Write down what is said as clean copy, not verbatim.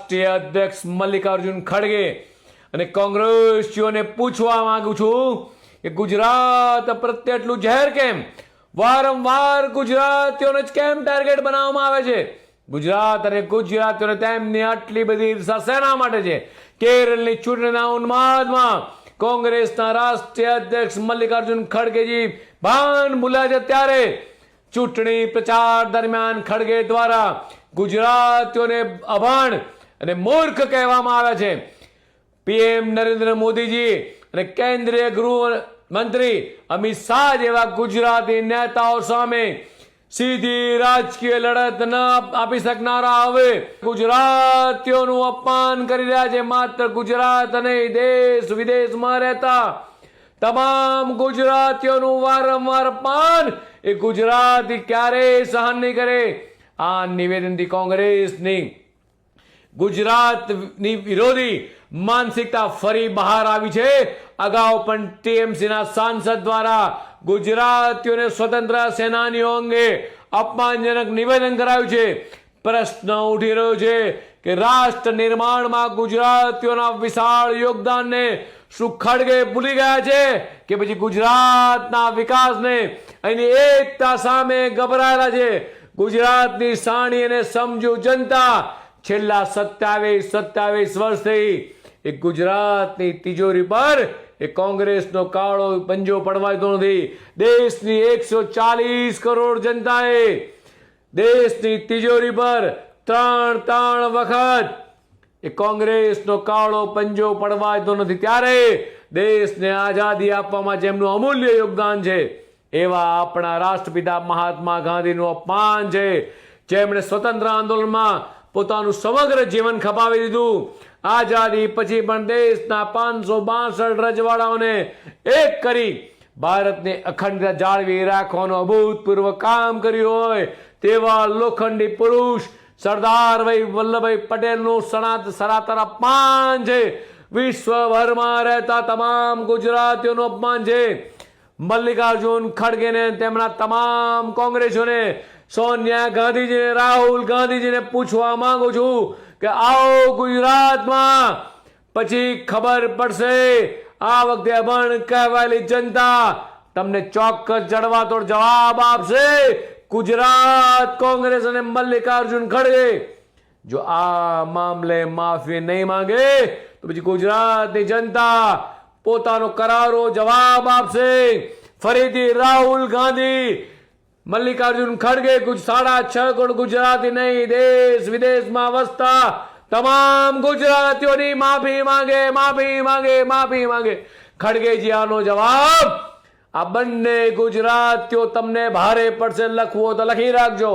રાષ્ટ્રીય અધ્યક્ષ મલ્લિકાર્જુન ખડગે અને કોંગ્રેસીઓને પૂછવા માંગુ છું કે ગુજરાત પ્રત્યે એટલું ઝેર કેમ? વારંવાર ગુજરાતીઓને જ કેમ ટાર્ગેટ બનાવવામાં આવે છે? ગુજરાત અને ગુજરાતીઓને તેમની આટલી બધી ઈર્ષા શેના માટે છે? કેરળની ચૂંટણીના ઉન્માદમાં કોંગ્રેસના રાષ્ટ્રીય અધ્યક્ષ મલ્લિકાર્જુન ખડગેજી ભાન ભૂલ્યા છે ત્યારે ચૂંટણી પ્રચાર દરમિયાન ખડગે દ્વારા ગુજરાતીઓને અભણ અને મૂર્ખ કહેવામાં આવ્યા છે. પીએમ નરેન્દ્ર મોદીજી અને કેન્દ્રીય ગૃહ મંત્રી અમિત શાહ જેવા ગુજરાતી નેતાઓ સામે સીધી રાજકીય લડત ન આપી શકનારા હવે ગુજરાતીઓનું અપમાન કરી રહ્યા છે. માત્ર ગુજરાત નહીં, દેશ વિદેશમાં રહેતા તમામ ગુજરાતીઓનું વારંવાર અપમાન એ ગુજરાતી ક્યારેય સહન નહીં કરે. આ નિવેદનથી કોંગ્રેસની ગુજરાતની વિરોધી માનસિકતા ફરી બહાર આવી છે. અગાઉ પણ ટીએમસીના સાંસદ દ્વારા ગુજરાતીઓને સ્વતંત્ર સેનાનીઓ અંગે અપમાનજનક નિવેદન કરાયું છે. પ્રશ્ન ઉઠી રહ્યો છે કે રાષ્ટ્ર નિર્માણમાં ગુજરાતીઓના વિશાળ યોગદાનને શું ખડગે ભૂલી ગયા છે કે પછી ગુજરાતના વિકાસને અહીંની એકતા સામે ગભરાયેલા છે? ગુજરાતની સાણી અને સમજુ જનતા છેલ્લા 27 વર્ષથી એ ગુજરાતની તિજોરી પર એ કોંગ્રેસનો કાળો પંજો પડવાતો નથી. દેશની 140 કરોડ જનતાએ દેશની તિજોરી પર ત્રણ વખત એ કોંગ્રેસનો કાળો પંજો પડવાતો નથી. ત્યારે દેશને આઝાદી આપવામાં જેમનું અમૂલ્ય યોગદાન છે એવા આપણા રાષ્ટ્રપિતા મહાત્મા ગાંધીનું અપમાન છે, જેમણે સ્વતંત્ર આંદોલનમાં પોતાનું સમગ્ર જીવન ખપાવી દીધું. આઝાદી પછી પણ દેશના 562 રજવાડાઓને એક કરી ભારતને અખંડતા જાળવી રાખવાનું અભૂતપૂર્વ કામ કર્યું હોય તેવા લોખંડી પુરુષ સરદાર વલ્લભભાઈ પટેલનું સનાતન અપમાન છે. વિશ્વભરમાં રહેતા તમામ ગુજરાતીઓનું અપમાન છે. મલ્લિકાર્જુન ખડગેને તેમના તમામ કોંગ્રેસીઓને, સોનિયા ગાંધીજીને, રાહુલ ગાંધીજીને પૂછવા માંગુ છું કે આવો ગુજરાતમાં પછી ખબર પડશે. આ વખતે અભણ કહેવાયેલી જનતા તમને ચોક્કસ જડવાતોડ જવાબ આપશે. ગુજરાત કોંગ્રેસ અને મલ્લિકાર્જુન ખડગે જો આ મામલે માફી નહીં માંગે તો પછી ગુજરાતની જનતા પોતાનો કરારો જવાબ આપશે. ફરીથી રાહુલ ગાંધી, મલ્લિકાર્જુન ખડગે 6.5 કરોડ ગુજરાતી નહીં, દેશ વિદેશમાં વસતા તમામ ગુજરાતીઓની માફી માંગે. ખડગેજી આનો જવાબ આ બંને ગુજરાતીઓ તમને ભારે પડશે. લખવો તો લખી રાખજો.